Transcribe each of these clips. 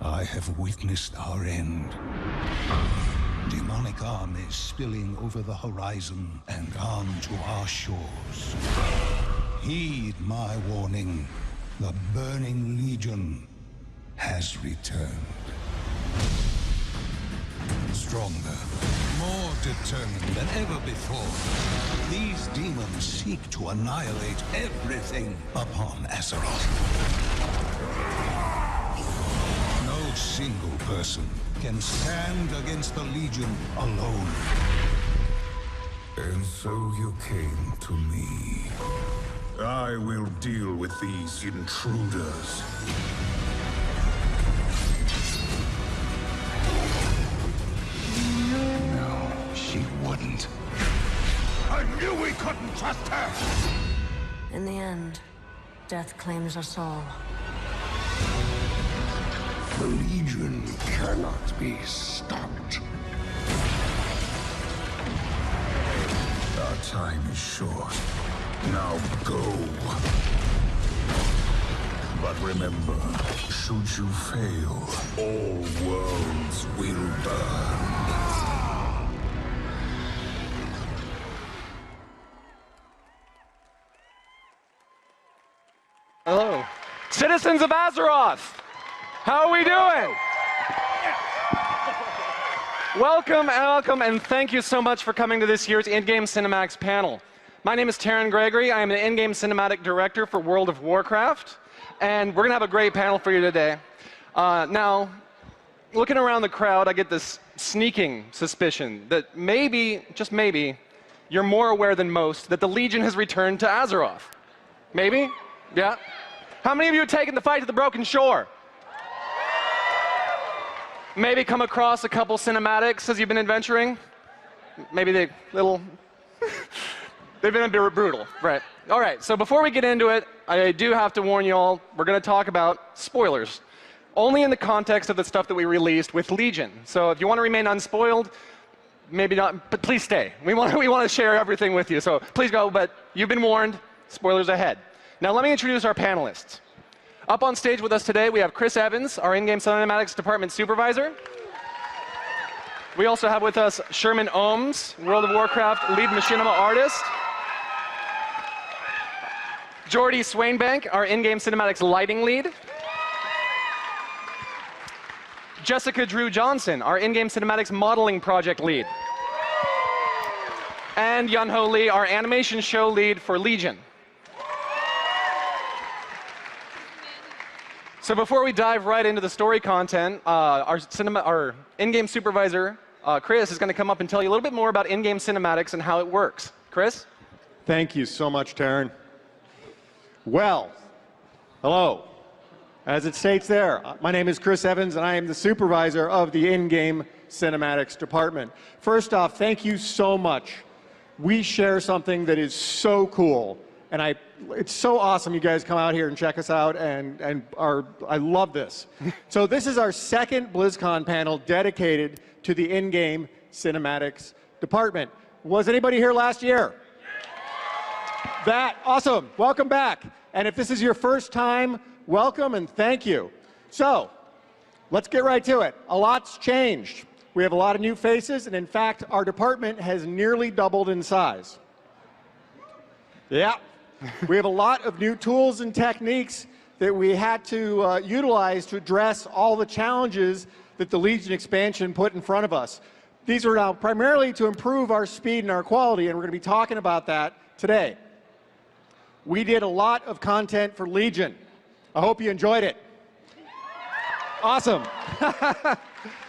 I have witnessed our end. Demonic armies spilling over the horizon and on to our shores. Heed my warning. The Burning Legion has returned. Stronger, more determined than ever before. These demons seek to annihilate everything upon Azeroth. No single person can stand against the Legion alone. And so you came to me. I will deal with these intruders. No, she wouldn't. I knew we couldn't trust her! In the end, death claims us all. The Legion cannot be stopped. Our time is short. Now go. But remember, should you fail, all worlds will burn. Hello. Citizens of Azeroth! How are we doing? Welcome, and thank you so much for coming to this year's in-game cinematics panel. My name is Taryn Gregory. I am an in-game cinematic director for World of Warcraft, and we're going to have a great panel for you today. Now, looking around the crowd, I get this sneaking suspicion that maybe, just maybe, you're more aware than most that the Legion has returned to Azeroth. Maybe? Yeah? How many of you have taken the fight to the Broken Shore? Maybe come across a couple cinematics as you've been adventuring? Maybe they've been a bit brutal, right? All right, so before we get into it, I do have to warn you all, we're going to talk about spoilers. Only in the context of the stuff that we released with Legion. So if you want to remain unspoiled, maybe not, but please stay. We want to share everything with you, so please go, but you've been warned, spoilers ahead. Now let me introduce our panelists. Up on stage with us today, we have Chris Evans, our in-game cinematics department supervisor. We also have with us Sherman Ohms, World of Warcraft lead machinima artist. Jordy Swainbank, our in-game cinematics lighting lead. Jessica Drew Johnson, our in-game cinematics modeling project lead. And Yunho Lee, our animation show lead for Legion. So before we dive right into the story content, our in-game supervisor, Chris, is going to come up and tell you a little bit more about in-game cinematics and how it works. Chris? Thank you so much, Taryn. Well, hello. As it states there, my name is Chris Evans, and I am the supervisor of the in-game cinematics department. First off, thank you so much. We share something that is so cool. And it's so awesome you guys come out here and check us out, and I love this. So this is our second BlizzCon panel dedicated to the in-game cinematics department. Was anybody here last year? Awesome, welcome back. And if this is your first time, welcome and thank you. So, let's get right to it. A lot's changed. We have a lot of new faces, and in fact, our department has nearly doubled in size. Yeah. We have a lot of new tools and techniques that we had to utilize to address all the challenges that the Legion expansion put in front of us. These are now primarily to improve our speed and our quality, and we're going to be talking about that today. We did a lot of content for Legion. I hope you enjoyed it. Awesome.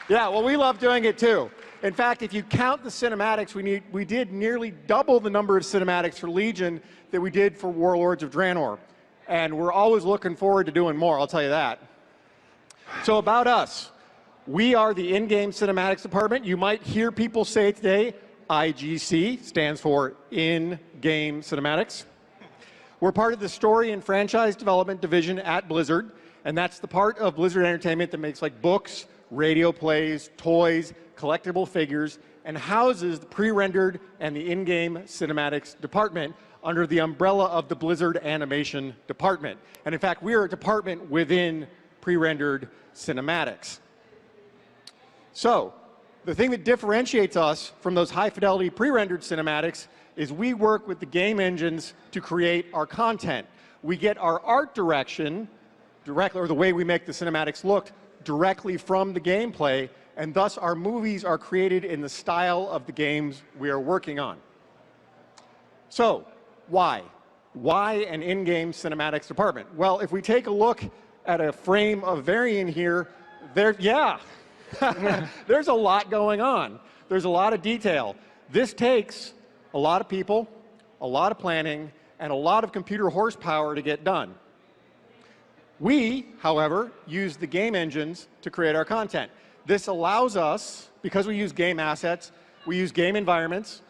Yeah, well, we love doing it too. In fact, if you count the cinematics, we did nearly double the number of cinematics for Legion that we did for Warlords of Draenor. And we're always looking forward to doing more, I'll tell you that. So about us, we are the in-game cinematics department. You might hear people say today, IGC stands for In-Game Cinematics. We're part of the story and franchise development division at Blizzard, and that's the part of Blizzard Entertainment that makes like books, radio plays, toys, collectible figures, and houses the pre-rendered and the in-game cinematics department under the umbrella of the Blizzard Animation Department. And in fact, we are a department within pre-rendered cinematics. So, the thing that differentiates us from those high-fidelity pre-rendered cinematics is we work with the game engines to create our content. We get our art direction directly, or the way we make the cinematics look, directly from the gameplay, and thus our movies are created in the style of the games we are working on. So, why? Why an in-game cinematics department? Well, if we take a look at a frame of Varian here, there's a lot going on. There's a lot of detail. This takes a lot of people, a lot of planning, and a lot of computer horsepower to get done. We, however, use the game engines to create our content. This allows us, because we use game assets, we use game environments,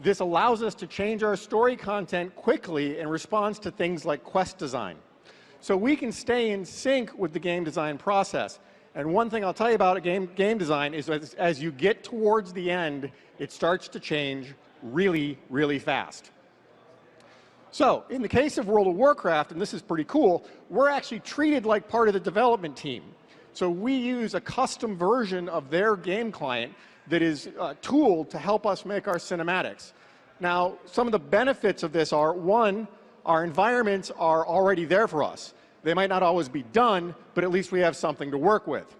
this allows us to change our story content quickly in response to things like quest design. So we can stay in sync with the game design process. And one thing I'll tell you about game design is as you get towards the end, it starts to change really, really fast. So, in the case of World of Warcraft, and this is pretty cool, we're actually treated like part of the development team. So we use a custom version of their game client that is a tool to help us make our cinematics. Now, some of the benefits of this are, one, our environments are already there for us. They might not always be done, but at least we have something to work with.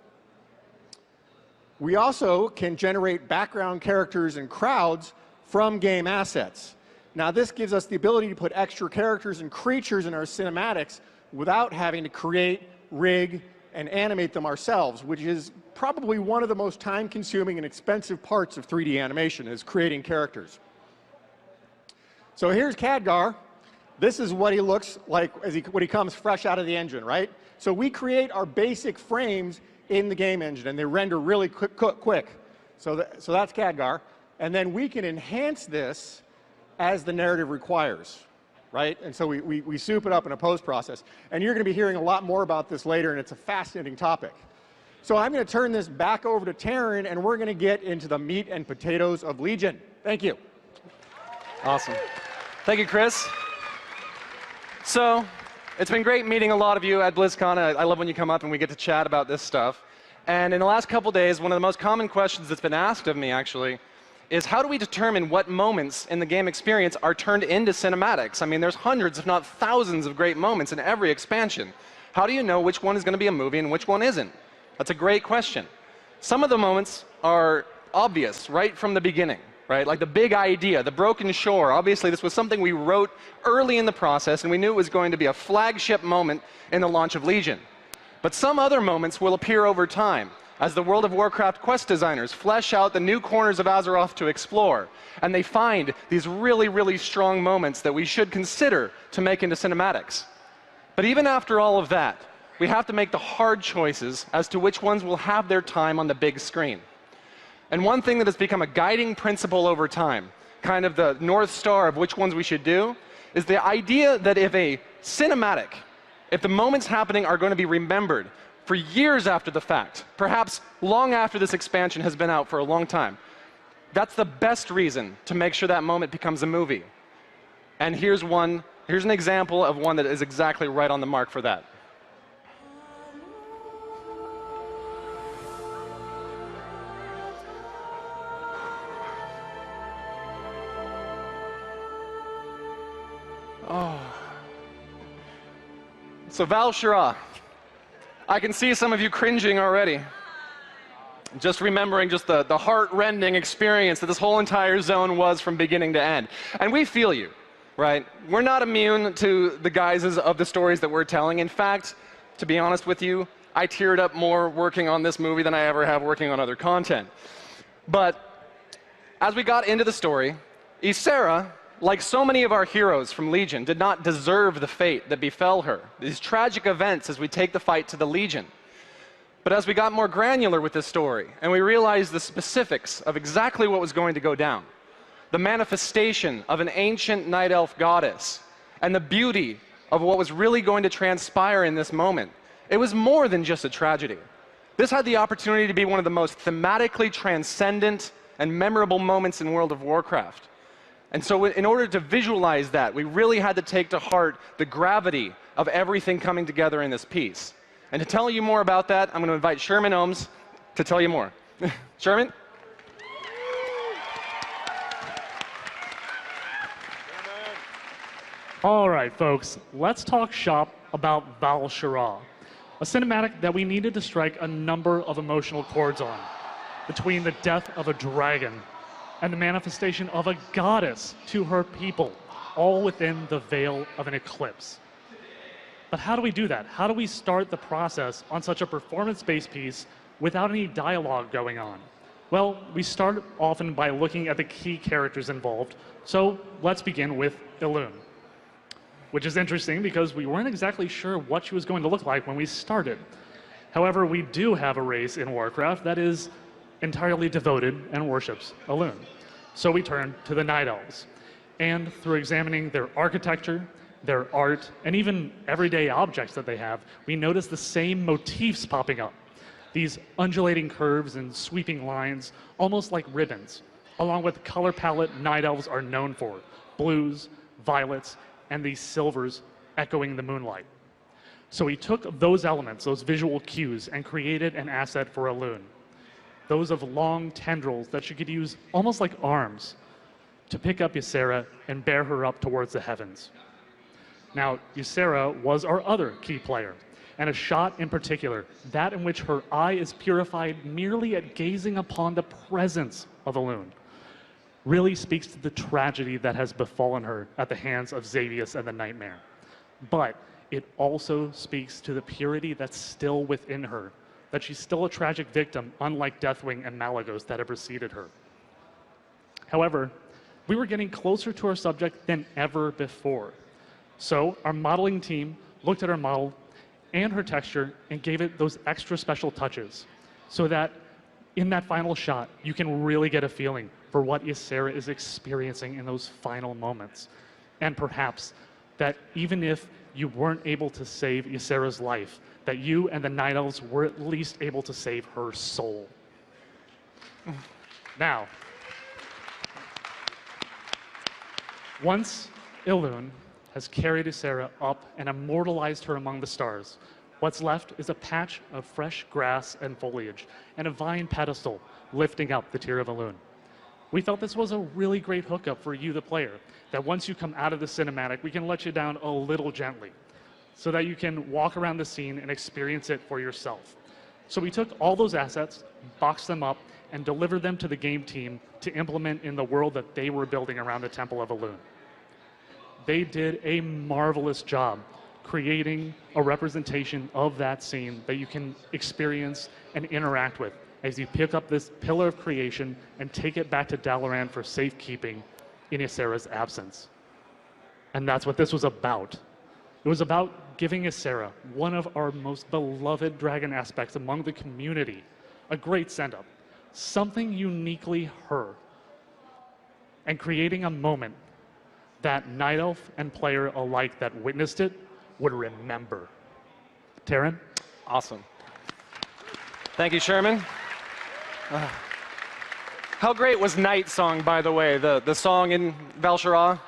We also can generate background characters and crowds from game assets. Now, this gives us the ability to put extra characters and creatures in our cinematics without having to create, rig, and animate them ourselves, which is probably one of the most time-consuming and expensive parts of 3D animation, is creating characters. So here's Khadgar. This is what he looks like when he comes fresh out of the engine, right? So we create our basic frames in the game engine, and they render really quick. So that's Khadgar. And then we can enhance this as the narrative requires, right? And so we soup it up in a post-process. And you're going to be hearing a lot more about this later, and it's a fascinating topic. So I'm going to turn this back over to Taryn, and we're going to get into the meat and potatoes of Legion. Thank you. Awesome. Thank you, Chris. So, it's been great meeting a lot of you at BlizzCon. I love when you come up and we get to chat about this stuff. And in the last couple days, one of the most common questions that's been asked of me, actually, is how do we determine what moments in the game experience are turned into cinematics? I mean, there's hundreds, if not thousands, of great moments in every expansion. How do you know which one is going to be a movie and which one isn't? That's a great question. Some of the moments are obvious right from the beginning, right? Like the big idea, the broken shore. Obviously, this was something we wrote early in the process, and we knew it was going to be a flagship moment in the launch of Legion. But some other moments will appear over time, as the World of Warcraft quest designers flesh out the new corners of Azeroth to explore, and they find these really, really strong moments that we should consider to make into cinematics. But even after all of that, we have to make the hard choices as to which ones will have their time on the big screen. And one thing that has become a guiding principle over time, kind of the North Star of which ones we should do, is the idea that if the moments happening are going to be remembered for years after the fact, perhaps long after this expansion has been out for a long time, that's the best reason to make sure that moment becomes a movie. And here's an example of one that is exactly right on the mark for that. Oh. So Val Shira, I can see some of you cringing already. Just remembering just the heart-rending experience that this whole entire zone was from beginning to end. And we feel you, right? We're not immune to the guises of the stories that we're telling. In fact, to be honest with you, I teared up more working on this movie than I ever have working on other content. But as we got into the story, Ysera, like so many of our heroes from Legion, did not deserve the fate that befell her, these tragic events as we take the fight to the Legion. But as we got more granular with this story, and we realized the specifics of exactly what was going to go down, the manifestation of an ancient night elf goddess, and the beauty of what was really going to transpire in this moment, it was more than just a tragedy. This had the opportunity to be one of the most thematically transcendent and memorable moments in World of Warcraft. And so in order to visualize that, we really had to take to heart the gravity of everything coming together in this piece. And to tell you more about that, I'm going to invite Sherman Ohms to tell you more. Sherman? All right, folks, let's talk shop about Val-Shara, a cinematic that we needed to strike a number of emotional chords on, between the death of a dragon and the manifestation of a goddess to her people, all within the veil of an eclipse. But how do we do that? How do we start the process on such a performance-based piece without any dialogue going on? Well, we start often by looking at the key characters involved, so let's begin with Elune. Which is interesting because we weren't exactly sure what she was going to look like when we started. However, we do have a race in Warcraft that is entirely devoted and worships Elune. So we turn to the Night Elves. And through examining their architecture, their art, and even everyday objects that they have, we notice the same motifs popping up. These undulating curves and sweeping lines, almost like ribbons, along with the color palette Night Elves are known for, blues, violets, and these silvers echoing the moonlight. So he took those elements, those visual cues, and created an asset for Elune. Those of long tendrils that she could use almost like arms to pick up Ysera and bear her up towards the heavens. Now, Ysera was our other key player, and a shot in particular, that in which her eye is purified merely at gazing upon the presence of Elune, really speaks to the tragedy that has befallen her at the hands of Xavius and the Nightmare. But it also speaks to the purity that's still within her, that she's still a tragic victim, unlike Deathwing and Malygos that have preceded her. However, we were getting closer to our subject than ever before. So our modeling team looked at our model and her texture and gave it those extra special touches so that in that final shot, you can really get a feeling for what Ysera is experiencing in those final moments. And perhaps that even if you weren't able to save Ysera's life, that you and the Night Elves were at least able to save her soul. Now, once Elune has carried Ysera up and immortalized her among the stars, what's left is a patch of fresh grass and foliage and a vine pedestal lifting up the Tear of Elune. We felt this was a really great hookup for you, the player, that once you come out of the cinematic, we can let you down a little gently so that you can walk around the scene and experience it for yourself. So we took all those assets, boxed them up, and delivered them to the game team to implement in the world that they were building around the Temple of Elune. They did a marvelous job creating a representation of that scene that you can experience and interact with as you pick up this pillar of creation and take it back to Dalaran for safekeeping in Ysera's absence. And that's what this was about. It was about giving Ysera, one of our most beloved dragon aspects among the community, a great send-up, something uniquely her, and creating a moment that Night Elf and player alike that witnessed it would remember. Taryn? Awesome. Thank you, Sherman. How great was Night Song, by the way, the song in Val-Shara?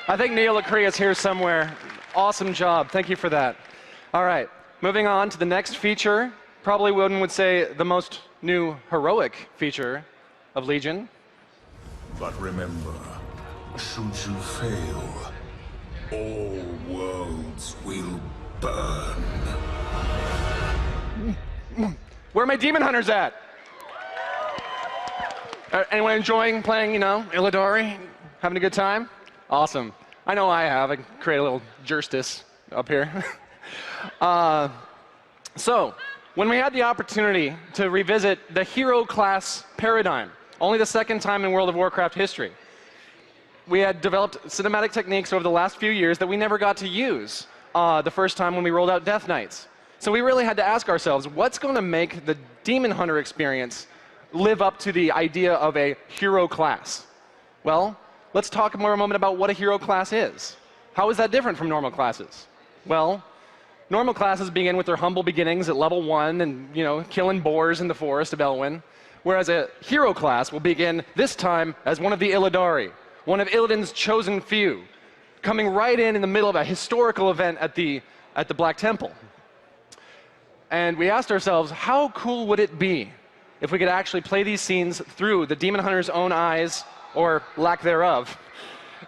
I think Neil Lecree is here somewhere. Awesome job. Thank you for that. All right, moving on to the next feature. Probably one would say the most new heroic feature of Legion. But remember, should you fail, all worlds will burn. Where are my demon hunters at? Anyone enjoying playing, Illidari? Having a good time? Awesome. I know I have. I can create a little justice up here. So, when we had the opportunity to revisit the hero class paradigm, only the second time in World of Warcraft history, we had developed cinematic techniques over the last few years that we never got to use the first time when we rolled out Death Knights. So we really had to ask ourselves, what's going to make the Demon Hunter experience live up to the idea of a hero class? Well, let's talk more a moment about what a hero class is. How is that different from normal classes? Well, normal classes begin with their humble beginnings at level 1 and, killing boars in the forest of Elwyn, whereas a hero class will begin this time as one of the Illidari, one of Illidan's chosen few, coming right in the middle of a historical event at the Black Temple. And we asked ourselves, how cool would it be if we could actually play these scenes through the Demon Hunter's own eyes, or lack thereof,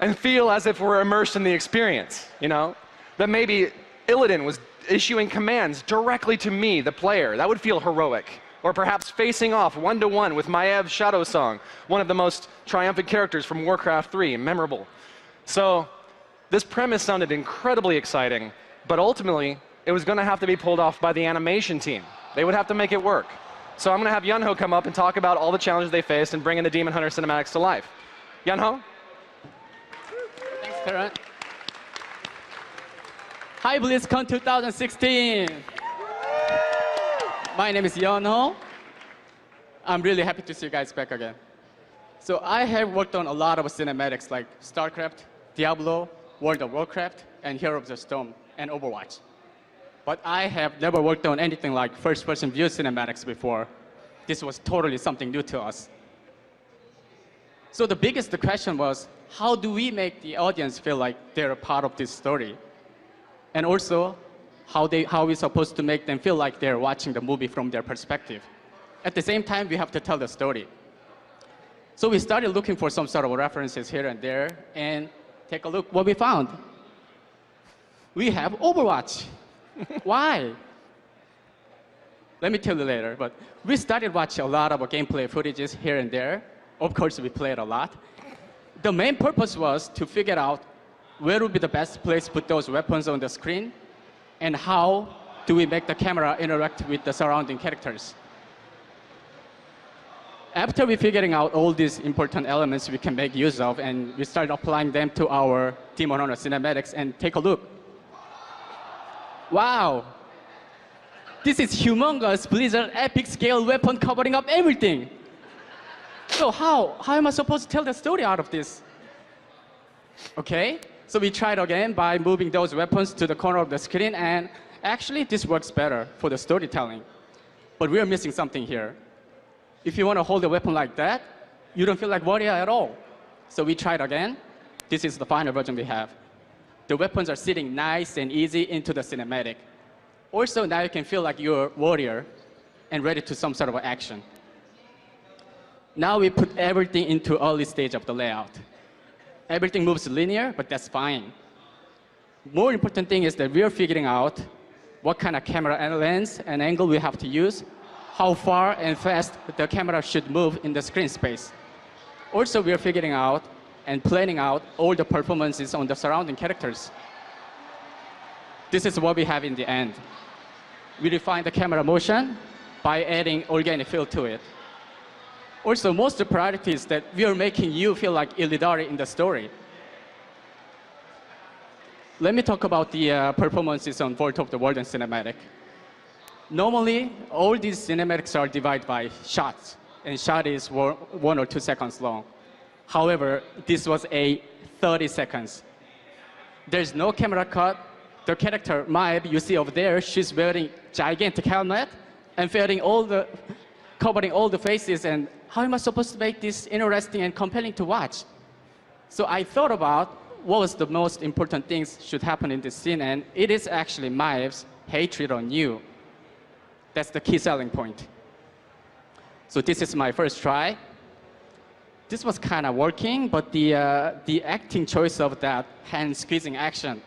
and feel as if we're immersed in the experience, you know? That maybe Illidan was issuing commands directly to me, the player. That would feel heroic. Or perhaps facing off one-to-one with Maev's Shadow Song, one of the most triumphant characters from Warcraft 3, memorable. So this premise sounded incredibly exciting, but ultimately, it was going to have to be pulled off by the animation team. They would have to make it work. So I'm going to have Yunho come up and talk about all the challenges they faced and bringing the Demon Hunter cinematics to life. Yunho? Thanks, Karan. Hi, BlizzCon 2016. My name is Yunho. I'm really happy to see you guys back again. So I have worked on a lot of cinematics like StarCraft, Diablo, World of Warcraft, and Hero of the Storm, and Overwatch. But I have never worked on anything like first-person view cinematics before. This was totally something new to us. So the biggest question was, how do we make the audience feel like they're a part of this story? And also, how we're supposed to make them feel like they're watching the movie from their perspective. At the same time, we have to tell the story. So we started looking for some sort of references here and there, and take a look what we found. We have Overwatch. Why? Let me tell you later, but we started watching a lot of gameplay footages here and there. Of course, we played a lot. The main purpose was to figure out where would be the best place to put those weapons on the screen, and how do we make the camera interact with the surrounding characters. After we figuring out all these important elements we can make use of, and we started applying them to our Demon Hunter cinematics, and take a look. Wow, this is humongous Blizzard epic scale weapon covering up everything. So how am I supposed to tell the story out of this? Okay, so we tried again by moving those weapons to the corner of the screen, and actually this works better for the storytelling. But we are missing something here. If you want to hold a weapon like that, you don't feel like warrior at all. So we tried again. This is the final version we have. The weapons are sitting nice and easy into the cinematic. Also, now you can feel like you're a warrior and ready to some sort of action. Now we put everything into early stage of the layout. Everything moves linear, but that's fine. More important thing is that we are figuring out what kind of camera and lens and angle we have to use, how far and fast the camera should move in the screen space. Also, we are figuring out and planning out all the performances on the surrounding characters. This is what we have in the end. We refine the camera motion by adding organic feel to it. Also, most of the priority is that we are making you feel like Illidari in the story. Let me talk about the performances on Vault of the Warden cinematic. Normally, all these cinematics are divided by shots, and shot is 1 or 2 seconds long. However, this was a 30 seconds. There's no camera cut. The character, Maeb, you see over there, she's wearing gigantic helmet and covering all the faces, and how am I supposed to make this interesting and compelling to watch? So I thought about what was the most important things should happen in this scene, and it is actually Maev's hatred on you. That's the key selling point. So this is my first try. This was kind of working, but the acting choice of that hand squeezing action,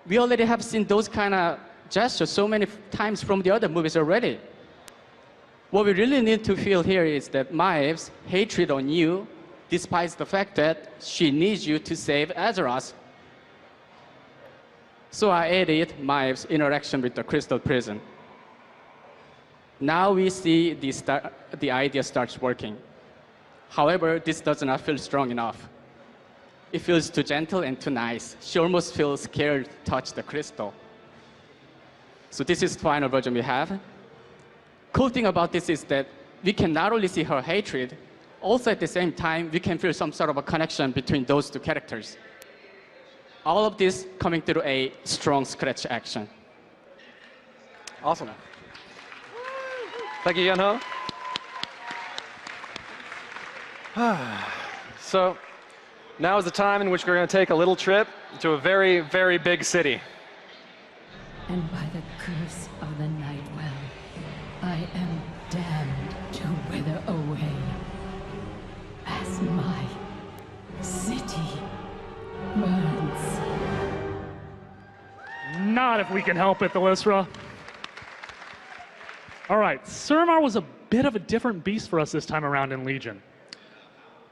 we already have seen those kind of gestures so many times from the other movies already. What we really need to feel here is that Maev's hatred on you, despite the fact that she needs you to save Azeroth. So I added Maev's interaction with the Crystal Prison. Now we see the idea starts working. However, this does not feel strong enough. It feels too gentle and too nice. She almost feels scared to touch the crystal. So this is the final version we have. Cool thing about this is that we can not only see her hatred, also at the same time, we can feel some sort of a connection between those two characters. All of this coming through a strong scratch action. Awesome. Thank you, Yunho. So now is the time in which we're going to take a little trip to a very, very big city. And by the curse of the Night Well, am damned to wither away as my city burns. Not if we can help it, Thalysra. All right, Suramar was a bit of a different beast for us this time around in Legion.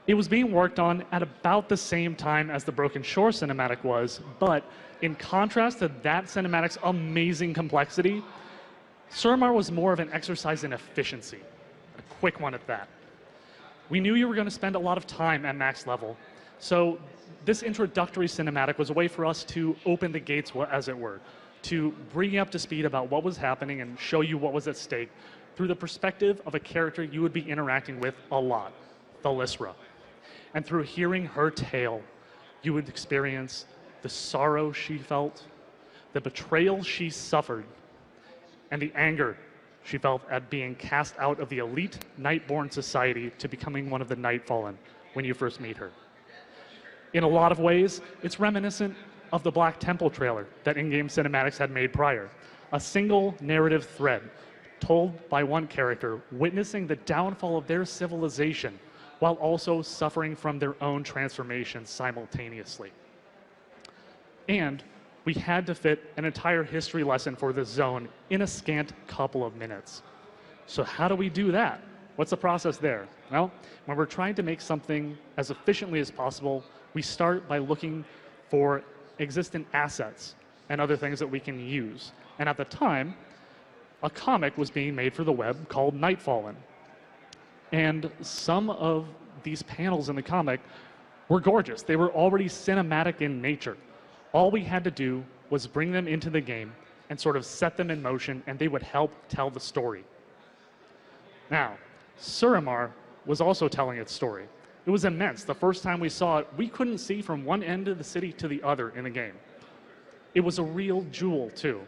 It was being worked on at about the same time as the Broken Shore cinematic was, but in contrast to that cinematic's amazing complexity, Suramar was more of an exercise in efficiency, a quick one at that. We knew you were going to spend a lot of time at max level, so this introductory cinematic was a way for us to open the gates, as it were, to bring you up to speed about what was happening and show you what was at stake through the perspective of a character you would be interacting with a lot, Thalysra. And through hearing her tale, you would experience the sorrow she felt, the betrayal she suffered, and the anger she felt at being cast out of the elite Nightborn society to becoming one of the Nightfallen when you first meet her. In a lot of ways, it's reminiscent of the Black Temple trailer that in-game cinematics had made prior. A single narrative thread told by one character witnessing the downfall of their civilization while also suffering from their own transformation simultaneously. And we had to fit an entire history lesson for this zone in a scant couple of minutes. So how do we do that? What's the process there? Well, when we're trying to make something as efficiently as possible, we start by looking for existent assets and other things that we can use. And at the time, a comic was being made for the web called Nightfallen. And some of these panels in the comic were gorgeous. They were already cinematic in nature. All we had to do was bring them into the game and sort of set them in motion, and they would help tell the story. Now, Suramar was also telling its story. It was immense. The first time we saw it, we couldn't see from one end of the city to the other in the game. It was a real jewel, too,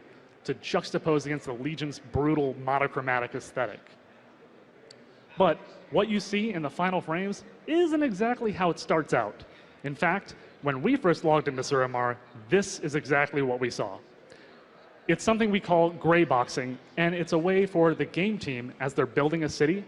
to juxtapose against the Legion's brutal monochromatic aesthetic. But what you see in the final frames isn't exactly how it starts out. In fact, when we first logged into Suramar, this is exactly what we saw. It's something we call gray boxing, and it's a way for the game team, as they're building a city,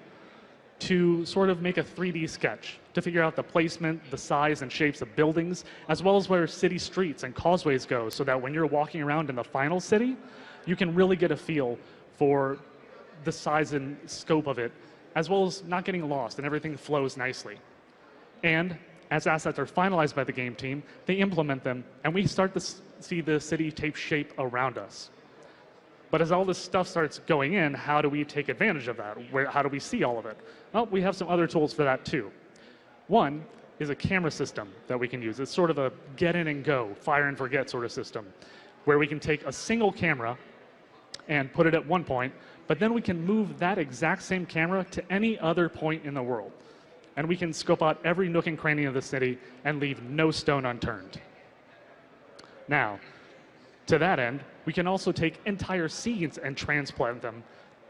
to sort of make a 3D sketch, to figure out the placement, the size and shapes of buildings, as well as where city streets and causeways go, so that when you're walking around in the final city, you can really get a feel for the size and scope of it, as well as not getting lost and everything flows nicely. And as assets are finalized by the game team, they implement them, and we start to see the city take shape around us. But as all this stuff starts going in, how do we take advantage of that? How do we see all of it? Well, we have some other tools for that too. One is a camera system that we can use. It's sort of a get in and go, fire and forget sort of system, where we can take a single camera and put it at one point, but then we can move that exact same camera to any other point in the world. And we can scope out every nook and cranny of the city and leave no stone unturned. Now, to that end, we can also take entire scenes and transplant them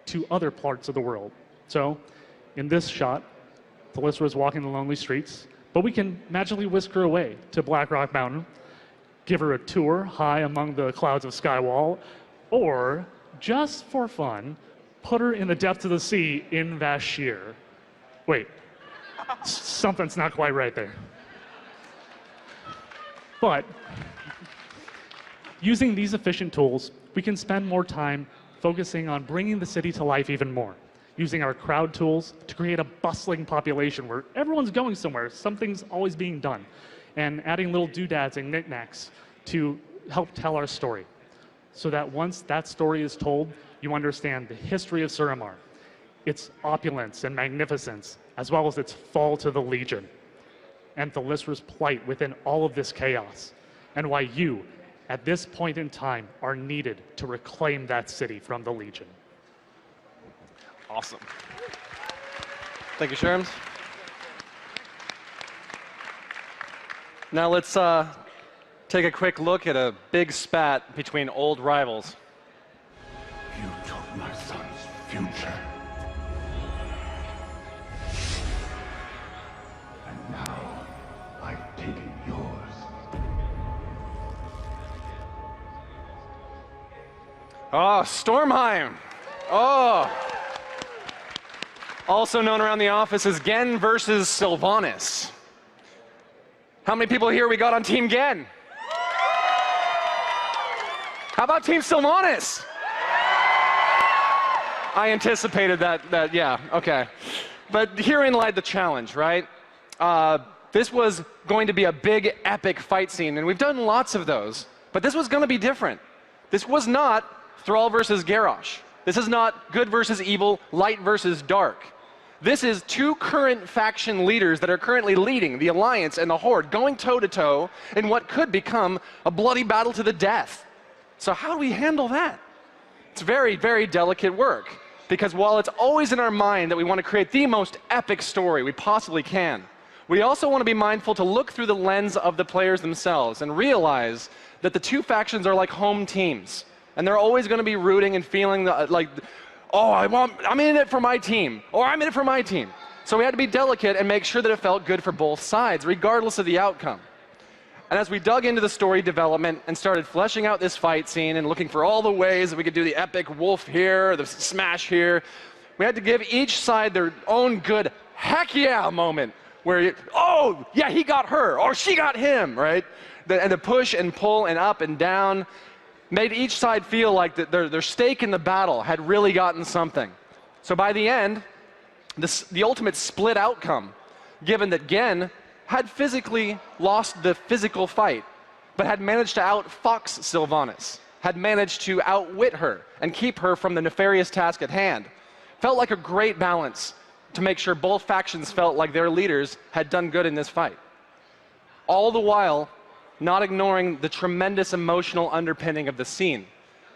to other parts of the world. So, in this shot, Thalysra is walking the lonely streets, but we can magically whisk her away to Black Rock Mountain, give her a tour high among the clouds of Skywall, or, just for fun, put her in the depths of the sea in Vashir. Wait, something's not quite right there. But, using these efficient tools, we can spend more time focusing on bringing the city to life even more, using our crowd tools to create a bustling population where everyone's going somewhere, something's always being done, and adding little doodads and knickknacks to help tell our story, so that once that story is told, you understand the history of Suramar, its opulence and magnificence, as well as its fall to the Legion, and Thalysra's plight within all of this chaos, and why you, at this point in time, are needed to reclaim that city from the Legion. Awesome. Thank you, Sherms. Now let's take a quick look at a big spat between old rivals. You took my son's future. And now I've taken yours. Oh, Stormheim. Oh, Also known around the office as Gen versus Sylvanas. How many people here we got on Team Gen? How about Team Sylvanas? I anticipated that, yeah, okay. But herein lied the challenge, right? This was going to be a big, epic fight scene, and we've done lots of those. But this was going to be different. This was not Thrall versus Garrosh. This is not good versus evil, light versus dark. This is two current faction leaders that are currently leading the Alliance and the Horde, going toe-to-toe in what could become a bloody battle to the death. So how do we handle that? It's very, very delicate work. Because while it's always in our mind that we want to create the most epic story we possibly can, we also want to be mindful to look through the lens of the players themselves and realize that the two factions are like home teams. And they're always going to be rooting and feeling like, oh, I'm in it for my team, or I'm in it for my team. So we had to be delicate and make sure that it felt good for both sides, regardless of the outcome. And as we dug into the story development and started fleshing out this fight scene and looking for all the ways that we could do the epic wolf here, the smash here, we had to give each side their own good heck yeah moment where, oh, yeah, he got her, or she got him, right? And the push and pull and up and down made each side feel like that their stake in the battle had really gotten something. So by the end, the ultimate split outcome, given that Gen had physically lost the physical fight, but had managed to outfox Sylvanas, had managed to outwit her and keep her from the nefarious task at hand. Felt like a great balance to make sure both factions felt like their leaders had done good in this fight. All the while, not ignoring the tremendous emotional underpinning of the scene,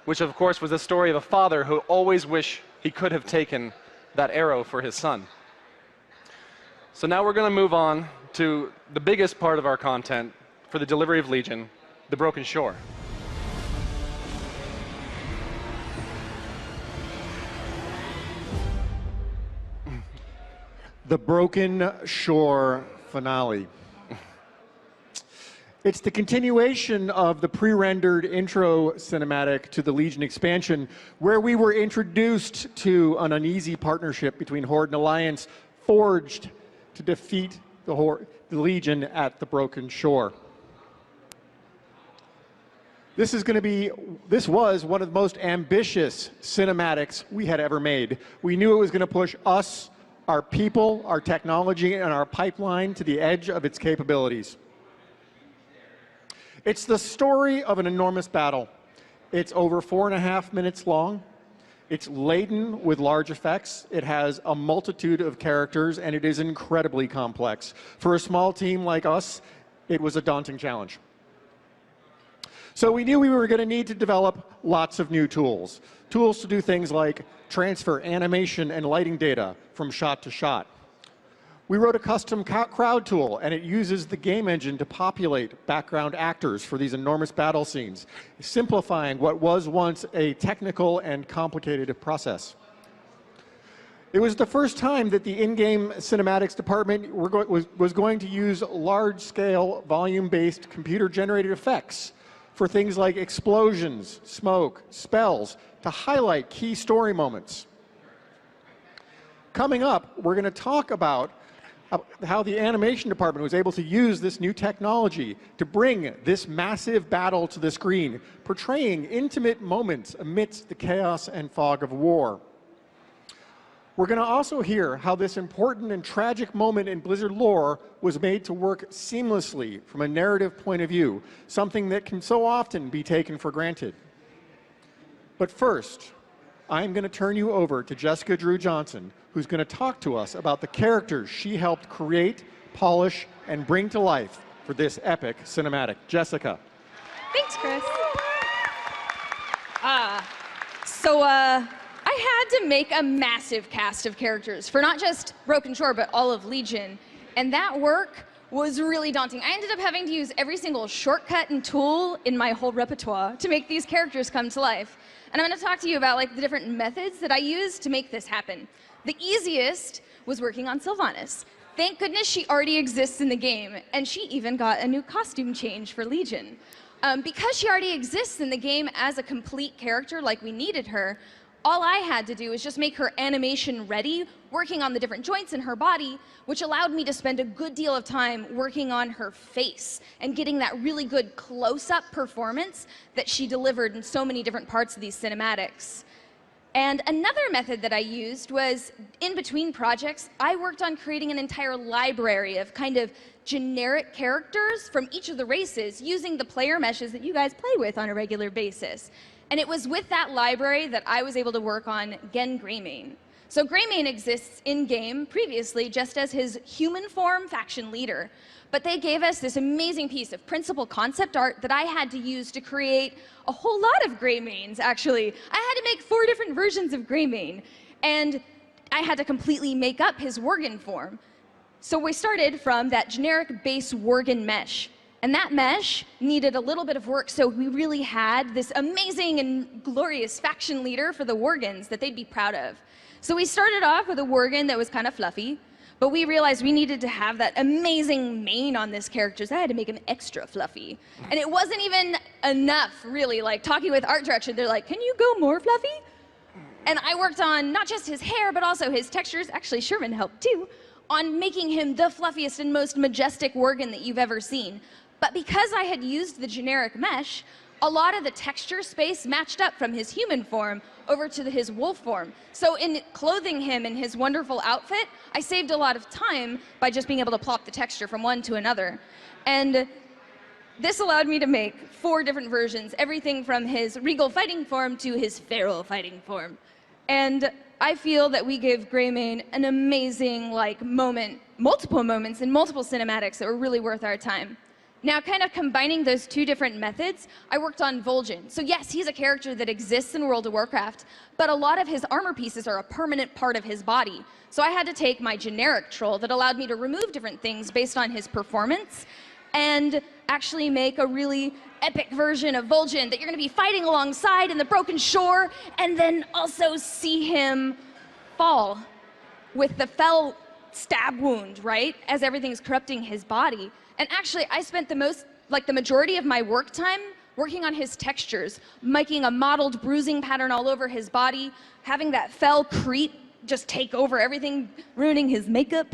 which of course was the story of a father who always wished he could have taken that arrow for his son. So now we're going to move on to the biggest part of our content for the delivery of Legion, the Broken Shore. The Broken Shore finale. It's the continuation of the pre-rendered intro cinematic to the Legion expansion, where we were introduced to an uneasy partnership between Horde and Alliance, forged to defeat the Legion at the Broken Shore. This was one of the most ambitious cinematics we had ever made. We knew it was going to push us, our people, our technology, and our pipeline to the edge of its capabilities. It's the story of an enormous battle. It's over 4.5 minutes long. It's laden with large effects. It has a multitude of characters, and it is incredibly complex. For a small team like us, it was a daunting challenge. So we knew we were going to need to develop lots of new tools. Tools to do things like transfer animation and lighting data from shot to shot. We wrote a custom crowd tool, and it uses the game engine to populate background actors for these enormous battle scenes, simplifying what was once a technical and complicated process. It was the first time that the in-game cinematics department was going to use large-scale, volume-based, computer-generated effects for things like explosions, smoke, spells, to highlight key story moments. Coming up, we're going to talk about how the animation department was able to use this new technology to bring this massive battle to the screen, portraying intimate moments amidst the chaos and fog of war. We're going to also hear how this important and tragic moment in Blizzard lore was made to work seamlessly from a narrative point of view, something that can so often be taken for granted. But first, I'm going to turn you over to Jessica Drew Johnson, who's going to talk to us about the characters she helped create, polish, and bring to life for this epic cinematic. Jessica. Thanks, Chris. I had to make a massive cast of characters for not just Broken Shore, but all of Legion. And that work was really daunting. I ended up having to use every single shortcut and tool in my whole repertoire to make these characters come to life. And I'm going to talk to you about the different methods that I used to make this happen. The easiest was working on Sylvanas. Thank goodness she already exists in the game, and she even got a new costume change for Legion. Because she already exists in the game as a complete character like we needed her, all I had to do was just make her animation ready, working on the different joints in her body, which allowed me to spend a good deal of time working on her face and getting that really good close-up performance that she delivered in so many different parts of these cinematics. And another method that I used was, in between projects, I worked on creating an entire library of kind of generic characters from each of the races using the player meshes that you guys play with on a regular basis. And it was with that library that I was able to work on Gen Greymane. So Greymane exists in-game previously just as his human form faction leader. But they gave us this amazing piece of principal concept art that I had to use to create a whole lot of Greymanes, actually. I had to make 4 different versions of Greymane, and I had to completely make up his Worgen form. So we started from that generic base Worgen mesh, and that mesh needed a little bit of work, so we really had this amazing and glorious faction leader for the Worgens that they'd be proud of. So we started off with a Worgen that was kind of fluffy, but we realized we needed to have that amazing mane on this character, so I had to make him extra fluffy. And it wasn't even enough, really. Like, talking with art direction, they're like, can you go more fluffy? And I worked on not just his hair, but also his textures. Actually, Sherman helped too, on making him the fluffiest and most majestic Worgen that you've ever seen. But because I had used the generic mesh, a lot of the texture space matched up from his human form over to his wolf form. So in clothing him in his wonderful outfit, I saved a lot of time by just being able to plop the texture from one to another. And this allowed me to make 4 different versions, everything from his regal fighting form to his feral fighting form. And I feel that we gave Greymane an amazing moment, multiple moments in multiple cinematics that were really worth our time. Now, kind of combining those 2 different methods, I worked on Vol'jin. So yes, he's a character that exists in World of Warcraft, but a lot of his armor pieces are a permanent part of his body. So I had to take my generic troll that allowed me to remove different things based on his performance and actually make a really epic version of Vol'jin that you're going to be fighting alongside in the Broken Shore, and then also see him fall with the fell stab wound, right, as everything's corrupting his body. And actually, I spent the majority of my work time working on his textures, making a modeled bruising pattern all over his body, having that fell creep just take over everything, ruining his makeup,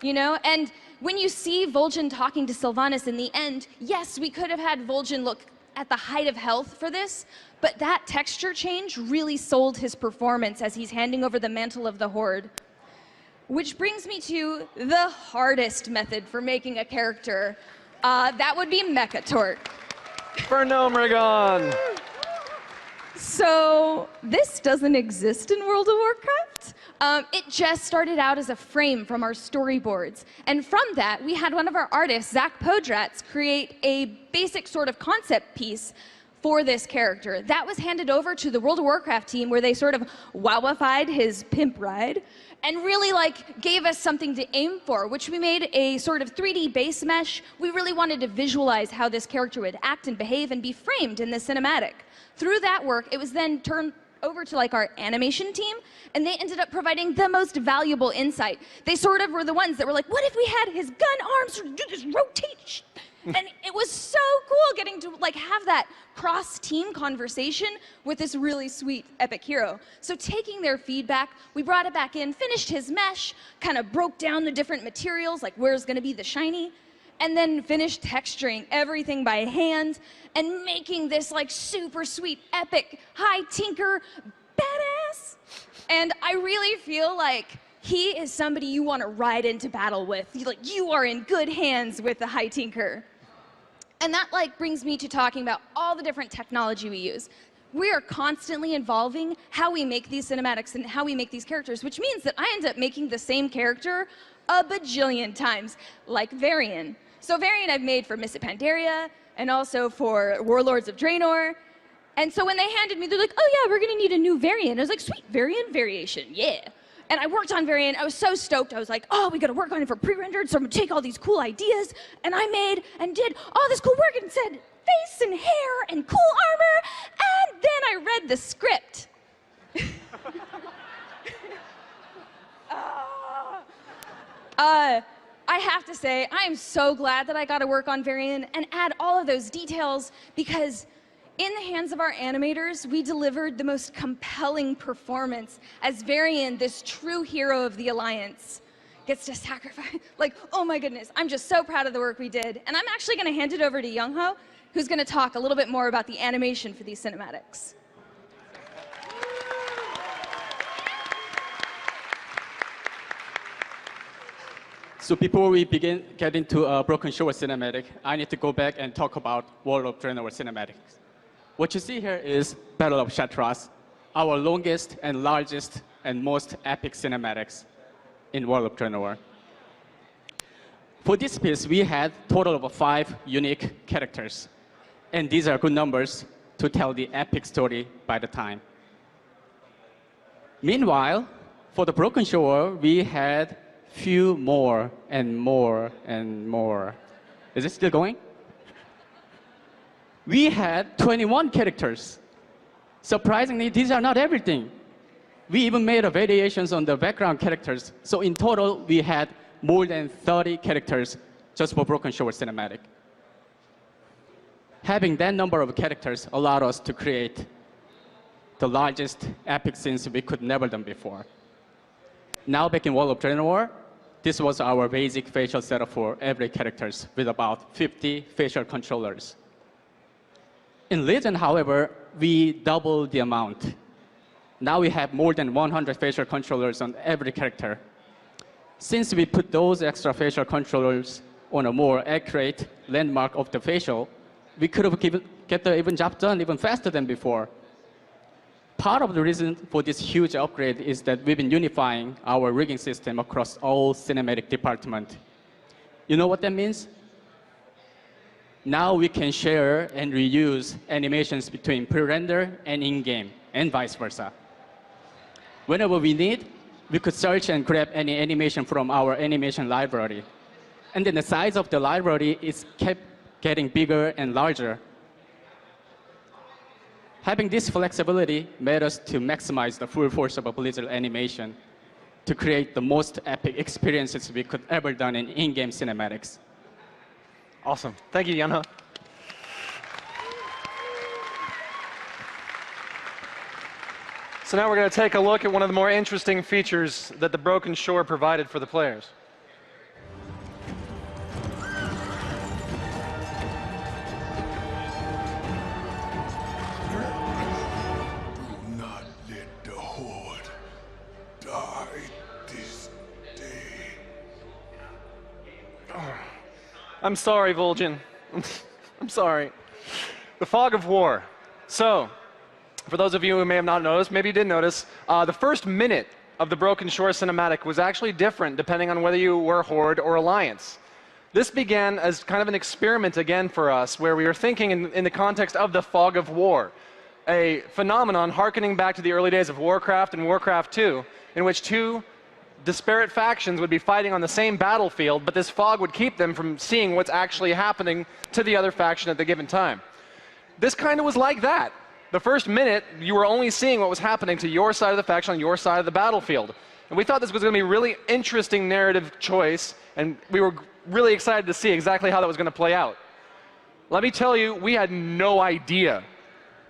you know? And when you see Vol'jin talking to Sylvanas in the end, yes, we could have had Vol'jin look at the height of health for this, but that texture change really sold his performance as he's handing over the mantle of the Horde. Which brings me to the hardest method for making a character. That would be Mechatort. For Gnomrigon. So this doesn't exist in World of Warcraft. It just started out as a frame from our storyboards. And from that, we had one of our artists, Zach Podratz, create a basic sort of concept piece for this character. That was handed over to the World of Warcraft team, where they sort of wowified his pimp ride and really gave us something to aim for, which we made a sort of 3D base mesh. We really wanted to visualize how this character would act and behave and be framed in the cinematic. Through that work, it was then turned over to our animation team, and they ended up providing the most valuable insight. They sort of were the ones that were like, what if we had his gun arms sort of do this rotation? And it was so cool getting to have that cross-team conversation with this really sweet epic hero. So taking their feedback, we brought it back in, finished his mesh, kind of broke down the different materials, like where's gonna be the shiny, and then finished texturing everything by hand and making this super sweet, epic, high tinker badass. And I really feel like he is somebody you want to ride into battle with. You are in good hands with the High Tinker. And that brings me to talking about all the different technology we use. We are constantly evolving how we make these cinematics and how we make these characters, which means that I end up making the same character a bajillion times, like Varian. So Varian I've made for Mists of Pandaria and also for Warlords of Draenor. And so when they handed me, they're like, oh yeah, we're gonna need a new Varian. I was like, sweet, Varian variation, yeah. And I worked on Varian. I was so stoked. I was like, oh, we got to work on it for pre-rendered, so I'm going to take all these cool ideas. And I made and did all this cool work and said face and hair and cool armor. And then I read the script. I have to say, I am so glad that I got to work on Varian and add all of those details, because In the hands of our animators, we delivered the most compelling performance as Varian, this true hero of the Alliance, gets to sacrifice. Like, oh my goodness, I'm just so proud of the work we did. And I'm actually going to hand it over to Youngho, who's going to talk a little bit more about the animation for these cinematics. So before we begin getting to Broken Shore cinematic, I need to go back and talk about World of Draenor cinematics. What you see here is Battle of Shattrath, our longest and largest and most epic cinematics in World of Draenor. For this piece, we had a total of 5 unique characters. And these are good numbers to tell the epic story by the time. Meanwhile, for the Broken Shore, we had few more and more and more. Is it still going? We had 21 characters. Surprisingly, these are not everything. We even made variations on the background characters. So in total, we had more than 30 characters just for Broken Shore cinematic. Having that number of characters allowed us to create the largest epic scenes we could never done before. Now back in World of Draenor, this was our basic facial setup for every characters with about 50 facial controllers. In Legion, however, we doubled the amount. Now we have more than 100 facial controllers on every character. Since we put those extra facial controllers on a more accurate landmark of the facial, we could have get the even job done even faster than before. Part of the reason for this huge upgrade is that we've been unifying our rigging system across all cinematic departments. You know what that means? Now we can share and reuse animations between pre-render and in-game, and vice versa. Whenever we need, we could search and grab any animation from our animation library. And then the size of the library is kept getting bigger and larger. Having this flexibility made us to maximize the full force of a Blizzard animation to create the most epic experiences we could ever done in in-game cinematics. Awesome. Thank you, Youngho. So now we're going to take a look at one of the more interesting features that the Broken Shore provided for the players. Do not let the Horde die this day. I'm sorry, Vol'jin. I'm sorry. The Fog of War. So, for those of you who may have not noticed, maybe you did notice, the first minute of the Broken Shore cinematic was actually different depending on whether you were Horde or Alliance. This began as kind of an experiment again for us, where we were thinking in the context of the Fog of War, a phenomenon harkening back to the early days of Warcraft and Warcraft 2, in which 2 disparate factions would be fighting on the same battlefield, but this fog would keep them from seeing what's actually happening to the other faction at the given time. This kind of was like that. The first minute, you were only seeing what was happening to your side of the faction on your side of the battlefield. And we thought this was going to be a really interesting narrative choice, and we were really excited to see exactly how that was going to play out. Let me tell you, we had no idea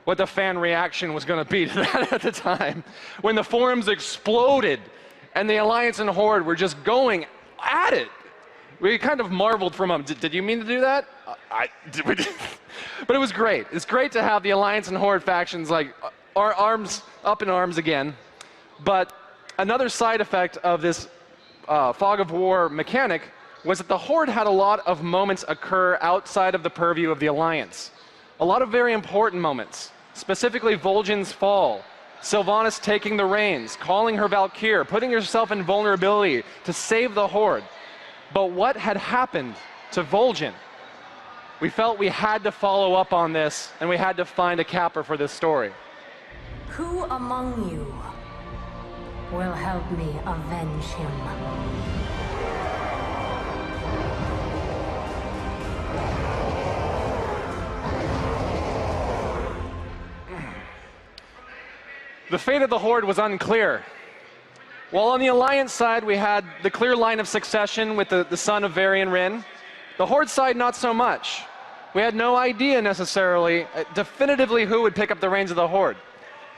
what the fan reaction was going to be to that at the time. When the forums exploded, and the Alliance and Horde were just going at it. We kind of marveled for a moment. Did you mean to do that? But it was great. It's great to have the Alliance and Horde factions like our arms up in arms again. But another side effect of this Fog of War mechanic was that the Horde had a lot of moments occur outside of the purview of the Alliance. A lot of very important moments, specifically Vol'jin's fall, Sylvanas taking the reins, calling her Valkyr, putting herself in vulnerability to save the Horde. But what had happened to Vol'jin? We felt we had to follow up on this, and we had to find a capper for this story. Who among you will help me avenge him? The fate of the Horde was unclear. While on the Alliance side, we had the clear line of succession with the son of Varian Rin, the Horde side, not so much. We had no idea necessarily, definitively who would pick up the reins of the Horde.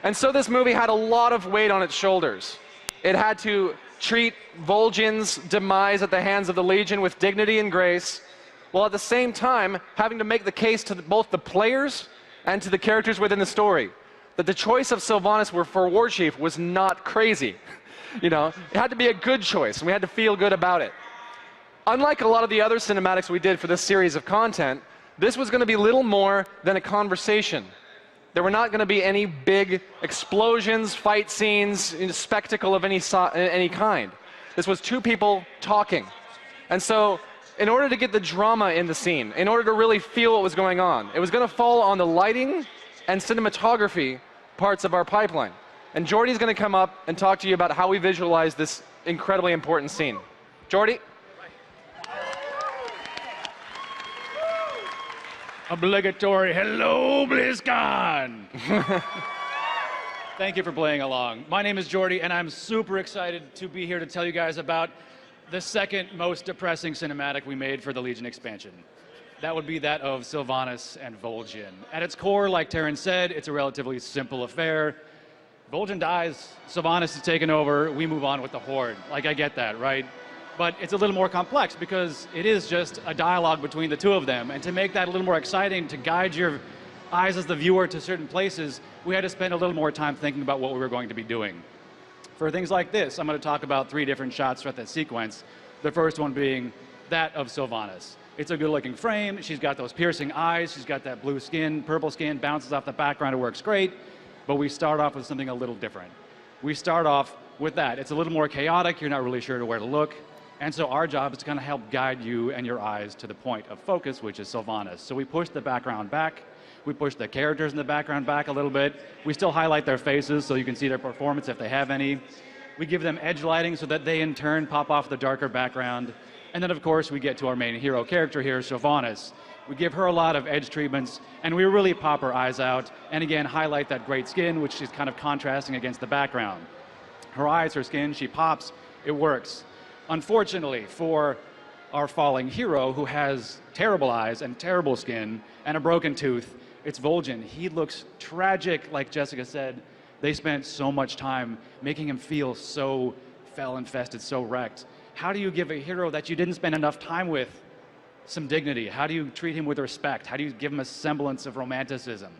And so this movie had a lot of weight on its shoulders. It had to treat Vol'jin's demise at the hands of the Legion with dignity and grace, while at the same time having to make the case to both the players and to the characters within the story that the choice of Sylvanas for War Chief was not crazy. You know, it had to be a good choice, and we had to feel good about it. Unlike a lot of the other cinematics we did for this series of content, this was going to be little more than a conversation. There were not going to be any big explosions, fight scenes, spectacle of any kind. This was two people talking. And so, in order to get the drama in the scene, in order to really feel what was going on, it was going to fall on the lighting and cinematography parts of our pipeline. And Jordy's going to come up and talk to you about how we visualize this incredibly important scene. Jordy? Obligatory hello, BlizzCon! Thank you for playing along. My name is Jordy, and I'm super excited to be here to tell you guys about the second most depressing cinematic we made for the Legion expansion. That would be that of Sylvanas and Vol'jin. At its core, like Terran said, it's a relatively simple affair. Vol'jin dies, Sylvanas is taken over, we move on with the Horde. Like, I get that, right? But it's a little more complex because it is just a dialogue between the two of them. And to make that a little more exciting, to guide your eyes as the viewer to certain places, we had to spend a little more time thinking about what we were going to be doing. For things like this, I'm going to talk about 3 different shots throughout that sequence. The first one being that of Sylvanas. It's a good-looking frame. She's got those piercing eyes. She's got that blue skin, purple skin, bounces off the background. It works great. But we start off with something a little different. We start off with that. It's a little more chaotic. You're not really sure where to look. And so our job is to kind of help guide you and your eyes to the point of focus, which is Sylvanas. So we push the background back. We push the characters in the background back a little bit. We still highlight their faces so you can see their performance if they have any. We give them edge lighting so that they in turn pop off the darker background. And then of course we get to our main hero character here, Sylvanas. We give her a lot of edge treatments and we really pop her eyes out and again highlight that great skin which she's kind of contrasting against the background. Her eyes, her skin, she pops, it works. Unfortunately for our falling hero who has terrible eyes and terrible skin and a broken tooth, it's Vol'jin. He looks tragic, like Jessica said. They spent so much time making him feel so fel-infested, so wrecked. How do you give a hero that you didn't spend enough time with some dignity? How do you treat him with respect? How do you give him a semblance of romanticism?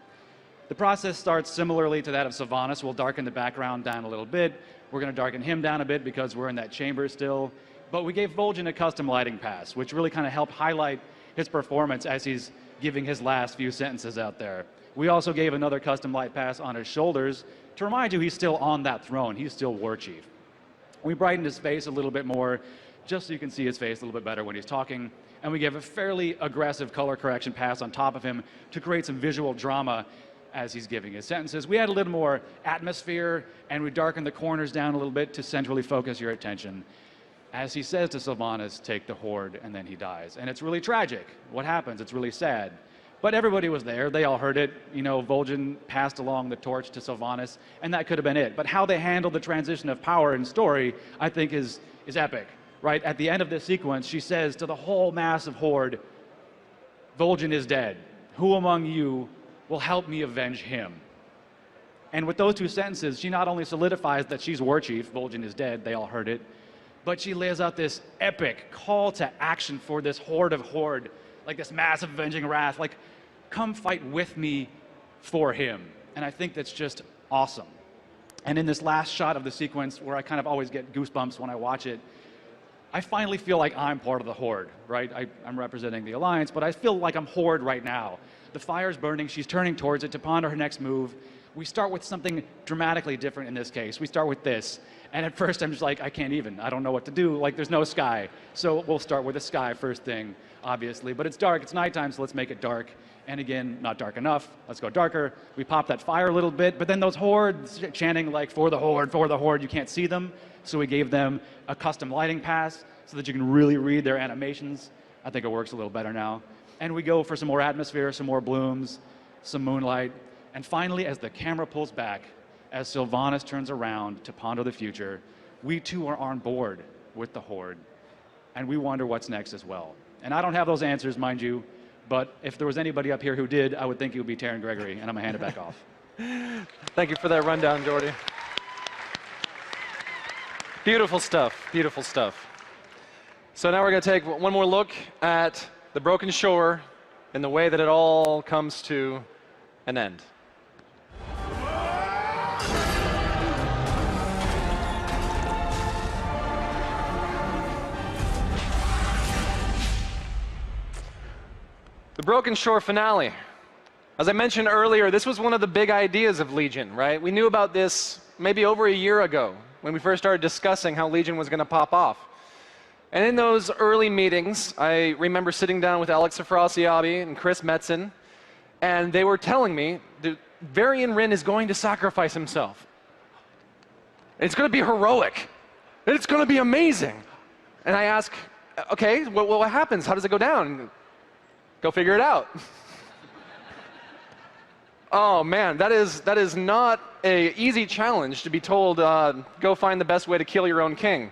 The process starts similarly to that of Sylvanas. We'll darken the background down a little bit. We're going to darken him down a bit because we're in that chamber still. But we gave Vol'jin a custom lighting pass, which really kind of helped highlight his performance as he's giving his last few sentences out there. We also gave another custom light pass on his shoulders to remind you he's still on that throne. He's still War Chief. We brightened his face a little bit more, just so you can see his face a little bit better when he's talking. And we gave a fairly aggressive color correction pass on top of him to create some visual drama as he's giving his sentences. We had a little more atmosphere, and we darkened the corners down a little bit to centrally focus your attention. As he says to Sylvanas, take the Horde, and then he dies. And it's really tragic. What happens? It's really sad. But everybody was there. They all heard it. You know, Vol'jin passed along the torch to Sylvanas, and that could have been it. But how they handled the transition of power and story, I think, is epic. Right? At the end of this sequence, she says to the whole massive Horde, Vol'jin is dead. Who among you will help me avenge him? And with those 2 sentences, she not only solidifies that she's War Chief, Vol'jin is dead, they all heard it, but she lays out this epic call to action for this Horde of Horde, like this massive avenging wrath, like, come fight with me for him. And I think that's just awesome. And in this last shot of the sequence, where I kind of always get goosebumps when I watch it, I finally feel like I'm part of the Horde, right? I'm representing the Alliance, but I feel like I'm Horde right now. The fire's burning, she's turning towards it to ponder her next move. We start with something dramatically different in this case. We start with this. And at first I'm just like, I can't even, I don't know what to do. Like, there's no sky. So we'll start with the sky first thing, obviously. But it's dark, it's nighttime, so let's make it dark. And again, not dark enough. Let's go darker. We pop that fire a little bit, but then those hordes chanting like, for the Horde, you can't see them. So we gave them a custom lighting pass so that you can really read their animations. I think it works a little better now. And we go for some more atmosphere, some more blooms, some moonlight. And finally, as the camera pulls back, as Sylvanas turns around to ponder the future, we too are on board with the Horde. And we wonder what's next as well. And I don't have those answers, mind you, But if there was anybody up here who did, I would think it would be Taron Gregory, and I'm going to hand it back off. Thank you for that rundown, Jordy. Beautiful stuff, beautiful stuff. So now we're going to take one more look at the broken shore and the way that it all comes to an end. The Broken Shore finale. As I mentioned earlier, this was one of the big ideas of Legion, right? We knew about this maybe over a year ago when we first started discussing how Legion was going to pop off. And in those early meetings, I remember sitting down with Alex Afrasiabi and Chris Metzen, and they were telling me that Varian Wrynn is going to sacrifice himself. It's going to be heroic. It's going to be amazing. And I ask, okay, what happens? How does it go down? Go figure it out. Oh man, that is not an easy challenge to be told, go find the best way to kill your own king.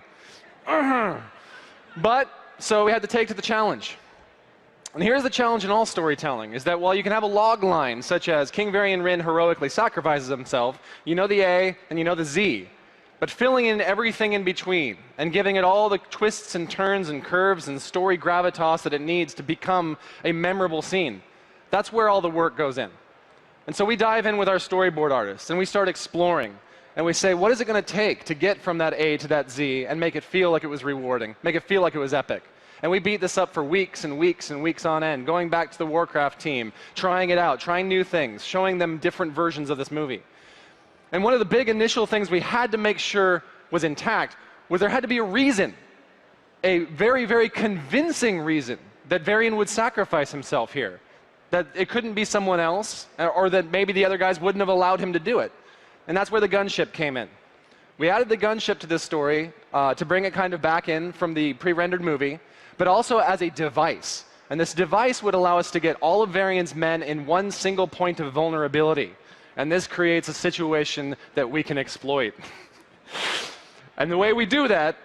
But, so we had to take to the challenge. And here's the challenge in all storytelling, is that while you can have a log line, such as King Varian Wrynn heroically sacrifices himself, you know the A and you know the Z. But filling in everything in between and giving it all the twists and turns and curves and story gravitas that it needs to become a memorable scene, that's where all the work goes in. And so we dive in with our storyboard artists and we start exploring. And we say, what is it going to take to get from that A to that Z and make it feel like it was rewarding, make it feel like it was epic? And we beat this up for weeks and weeks and weeks on end, going back to the Warcraft team, trying it out, trying new things, showing them different versions of this movie. And one of the big initial things we had to make sure was intact was there had to be a reason, a very, very convincing reason that Varian would sacrifice himself here. That it couldn't be someone else, or that maybe the other guys wouldn't have allowed him to do it. And that's where the gunship came in. We added the gunship to this story to bring it kind of back in from the pre-rendered movie, but also as a device. And this device would allow us to get all of Varian's men in one single point of vulnerability. And this creates a situation that we can exploit. And the way we do that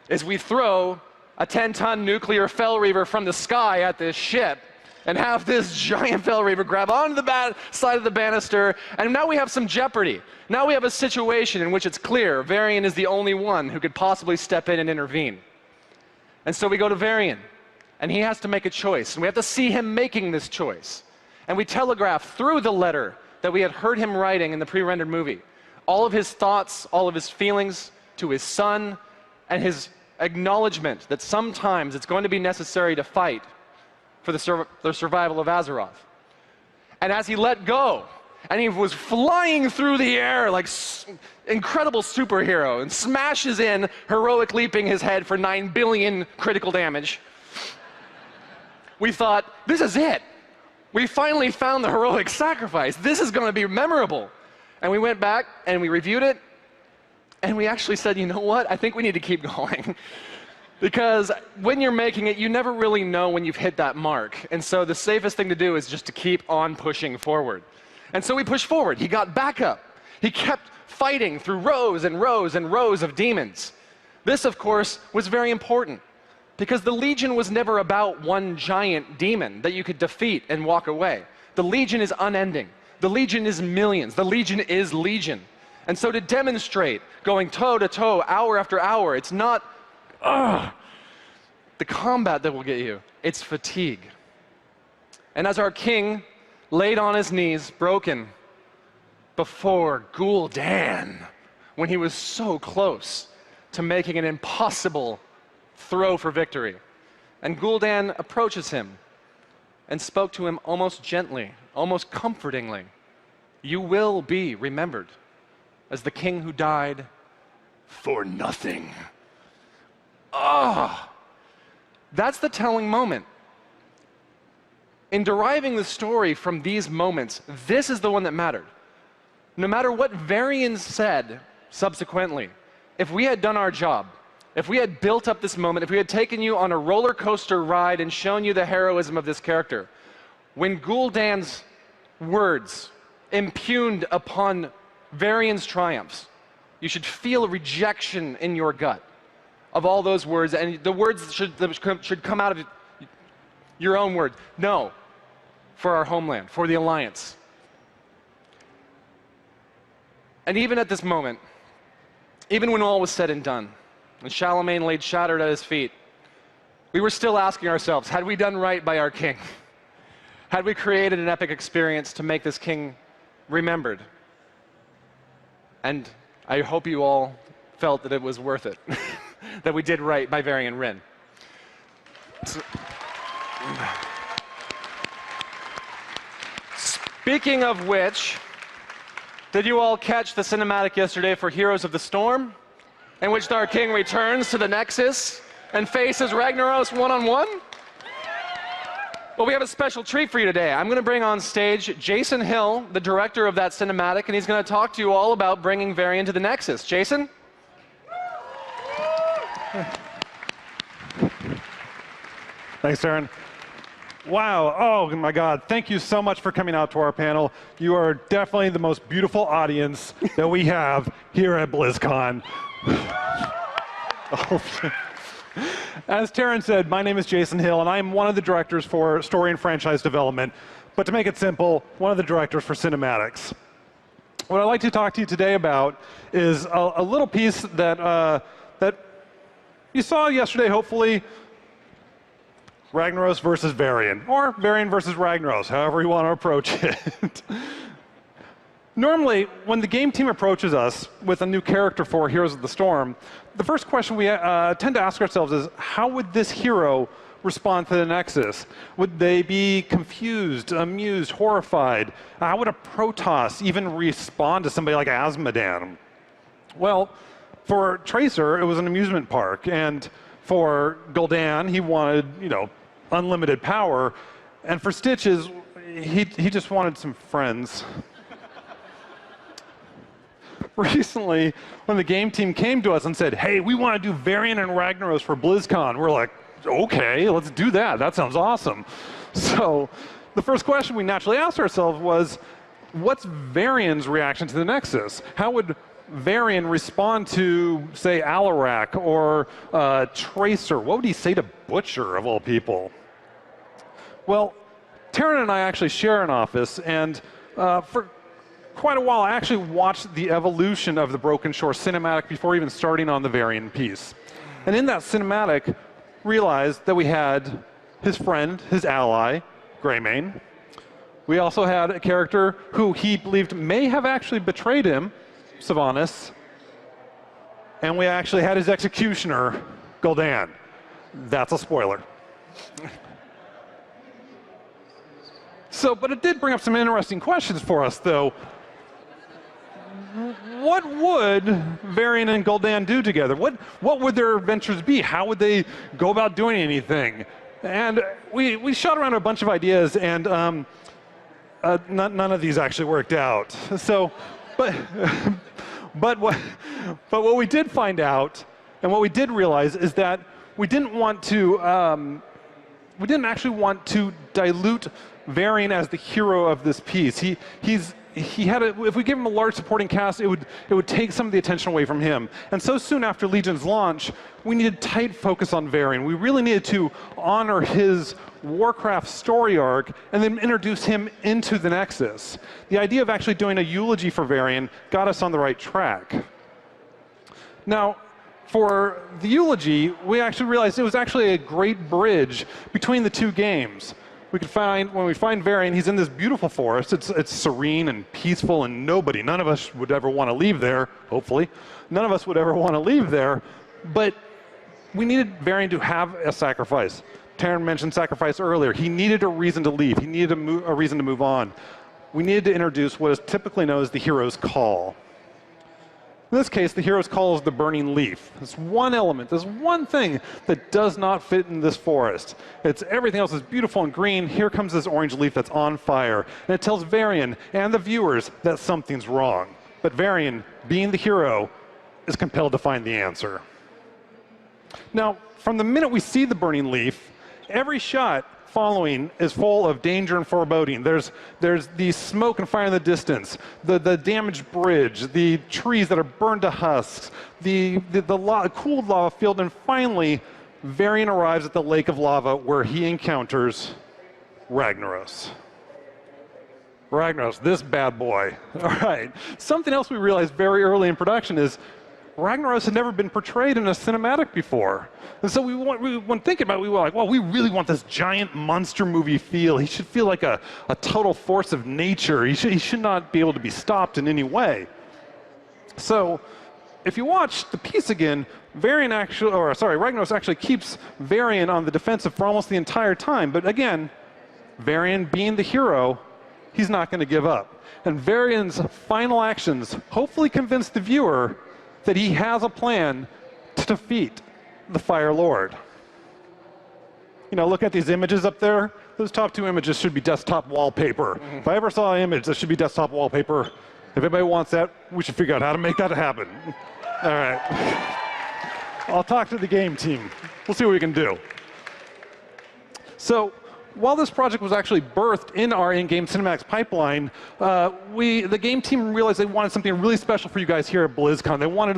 is we throw a 10-ton nuclear Fel Reaver from the sky at this ship and have this giant Fel Reaver grab onto the side of the banister, and now we have some jeopardy. Now we have a situation in which it's clear Varian is the only one who could possibly step in and intervene. And so we go to Varian, and he has to make a choice, and we have to see him making this choice. And we telegraph through the letter that we had heard him writing in the pre-rendered movie all of his thoughts, all of his feelings to his son, and his acknowledgement that sometimes it's going to be necessary to fight for the survival of Azeroth. And as he let go, and he was flying through the air like incredible superhero and smashes in, heroic leaping his head for 9 billion critical damage, we thought, this is it. We finally found the heroic sacrifice. This is going to be memorable. And we went back and we reviewed it, and we actually said, you know what? I think we need to keep going. Because when you're making it, you never really know when you've hit that mark. And so the safest thing to do is just to keep on pushing forward. And so we pushed forward. He got back up. He kept fighting through rows and rows and rows of demons. This, of course, was very important. Because the Legion was never about one giant demon that you could defeat and walk away. The Legion is unending. The Legion is millions. The Legion is Legion. And so to demonstrate, going toe to toe, hour after hour, it's not the combat that will get you, it's fatigue. And as our king laid on his knees, broken, before Gul'dan, when he was so close to making an impossible throw for victory. And Gul'dan approaches him and spoke to him almost gently, almost comfortingly. You will be remembered as the king who died for nothing. That's the telling moment. In deriving the story from these moments, this is the one that mattered. No matter what Varian said subsequently, if we had done our job, if we had built up this moment, if we had taken you on a roller coaster ride and shown you the heroism of this character, when Gul'dan's words impugned upon Varian's triumphs, you should feel a rejection in your gut of all those words, and the words should come out of your own words. No, for our homeland, for the Alliance. And even at this moment, even when all was said and done, and Charlemagne laid shattered at his feet, we were still asking ourselves, had we done right by our king? Had we created an epic experience to make this king remembered? And I hope you all felt that it was worth it, that we did right by Varian Wrynn. Speaking of which, did you all catch the cinematic yesterday for Heroes of the Storm, in which our king returns to the Nexus and faces Ragnaros one-on-one? Well, we have a special treat for you today. I'm going to bring on stage Jason Hill, the director of that cinematic, and he's going to talk to you all about bringing Varian to the Nexus. Jason? Thanks, Aaron. Wow, oh my God, thank you so much for coming out to our panel. You are definitely the most beautiful audience that we have here at BlizzCon. As Taryn said, my name is Jason Hill, and I am one of the directors for story and franchise development. But to make it simple, one of the directors for cinematics. What I'd like to talk to you today about is a little piece that, that you saw yesterday, hopefully, Ragnaros versus Varian, or Varian versus Ragnaros, however you want to approach it. Normally, when the game team approaches us with a new character for Heroes of the Storm, the first question we tend to ask ourselves is, how would this hero respond to the Nexus? Would they be confused, amused, horrified? How would a Protoss even respond to somebody like Azmodan? Well, for Tracer, it was an amusement park, and for Gul'dan, he wanted, unlimited power, and for Stitches, he just wanted some friends. Recently, when the game team came to us and said, hey, we want to do Varian and Ragnaros for BlizzCon, we're like, okay, let's do that. That sounds awesome. So the first question we naturally asked ourselves was, what's Varian's reaction to the Nexus? How would Varian respond to, say, Alarak or Tracer? What would he say to Butcher, of all people? Well, Taryn and I actually share an office, and for quite a while, I actually watched the evolution of the Broken Shore cinematic before even starting on the Varian piece. And in that cinematic, realized that we had his friend, his ally, Greymane. We also had a character who he believed may have actually betrayed him, Sylvanas. And we actually had his executioner, Gul'dan. That's a spoiler. But it did bring up some interesting questions for us, though. What would Varian and Gul'dan do together? What would their adventures be? How would they go about doing anything? And we shot around a bunch of ideas, and none of these actually worked out. But what we did find out, and what we did realize, is that we didn't actually want to dilute Varian as the hero of this piece. If we gave him a large supporting cast, it would take some of the attention away from him. And so soon after Legion's launch, we needed tight focus on Varian. We really needed to honor his Warcraft story arc and then introduce him into the Nexus. The idea of actually doing a eulogy for Varian got us on the right track. Now, for the eulogy, we actually realized it was actually a great bridge between the two games. When we find Varian, he's in this beautiful forest. It's serene and peaceful, and none of us would ever want to leave there, hopefully. None of us would ever want to leave there. But we needed Varian to have a sacrifice. Taryn mentioned sacrifice earlier. He needed a reason to leave. He needed a reason to move on. We needed to introduce what is typically known as the hero's call. In this case, the hero's call is the burning leaf. There's one element, there's one thing that does not fit in this forest. Everything else is beautiful and green. Here comes this orange leaf that's on fire. And it tells Varian and the viewers that something's wrong. But Varian, being the hero, is compelled to find the answer. Now, from the minute we see the burning leaf, every shot following is full of danger and foreboding. There's the smoke and fire in the distance, the damaged bridge, the trees that are burned to husks, the cooled lava field, and finally, Varian arrives at the lake of lava where he encounters Ragnaros. Ragnaros, this bad boy. All right. Something else we realized very early in production is Ragnaros had never been portrayed in a cinematic before. And so when thinking about it, we were like, well, we really want this giant monster movie feel. He should feel like a total force of nature. He should not be able to be stopped in any way. So if you watch the piece again, Ragnaros actually keeps Varian on the defensive for almost the entire time. But again, Varian being the hero, he's not going to give up. And Varian's final actions hopefully convince the viewer that he has a plan to defeat the Fire Lord. You know, look at these images up there. Those top two images should be desktop wallpaper. If I ever saw an image that should be desktop wallpaper, if anybody wants that, we should figure out how to make that happen. All right. I'll talk to the game team. We'll see what we can do. So, while this project was actually birthed in our in-game cinematics pipeline, the game team realized they wanted something really special for you guys here at BlizzCon. They wanted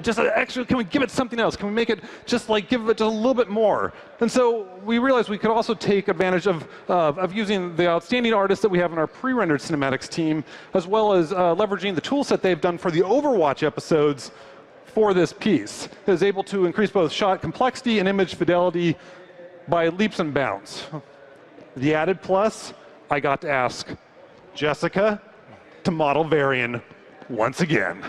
just an extra, can we give it something else? Can we make it just like, give it just a little bit more? And so we realized we could also take advantage of using the outstanding artists that we have in our pre-rendered cinematics team, as well as leveraging the tool set they've done for the Overwatch episodes for this piece. It is able to increase both shot complexity and image fidelity by leaps and bounds. The added plus, I got to ask Jessica to model Varian once again.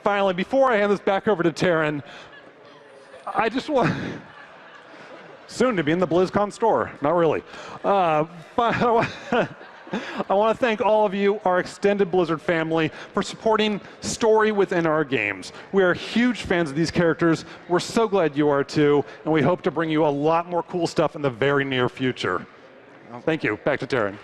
Finally, before I hand this back over to Taryn, I just want, soon to be in the BlizzCon store, not really. I want to thank all of you, our extended Blizzard family, for supporting story within our games. We are huge fans of these characters. We're so glad you are too, and we hope to bring you a lot more cool stuff in the very near future. Thank you. Back to Taryn.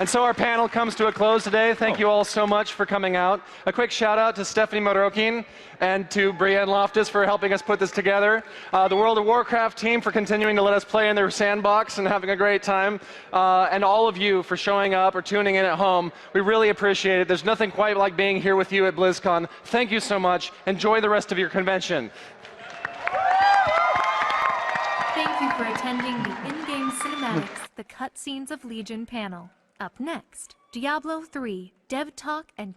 And so our panel comes to a close today. Thank you all so much for coming out. A quick shout out to Stephanie Morokin and to Brienne Loftus for helping us put this together. The World of Warcraft team for continuing to let us play in their sandbox and having a great time. And all of you for showing up or tuning in at home. We really appreciate it. There's nothing quite like being here with you at BlizzCon. Thank you so much. Enjoy the rest of your convention. Thank you for attending the in-game cinematics, the cutscenes of Legion panel. Up next, Diablo 3, Dev Talk and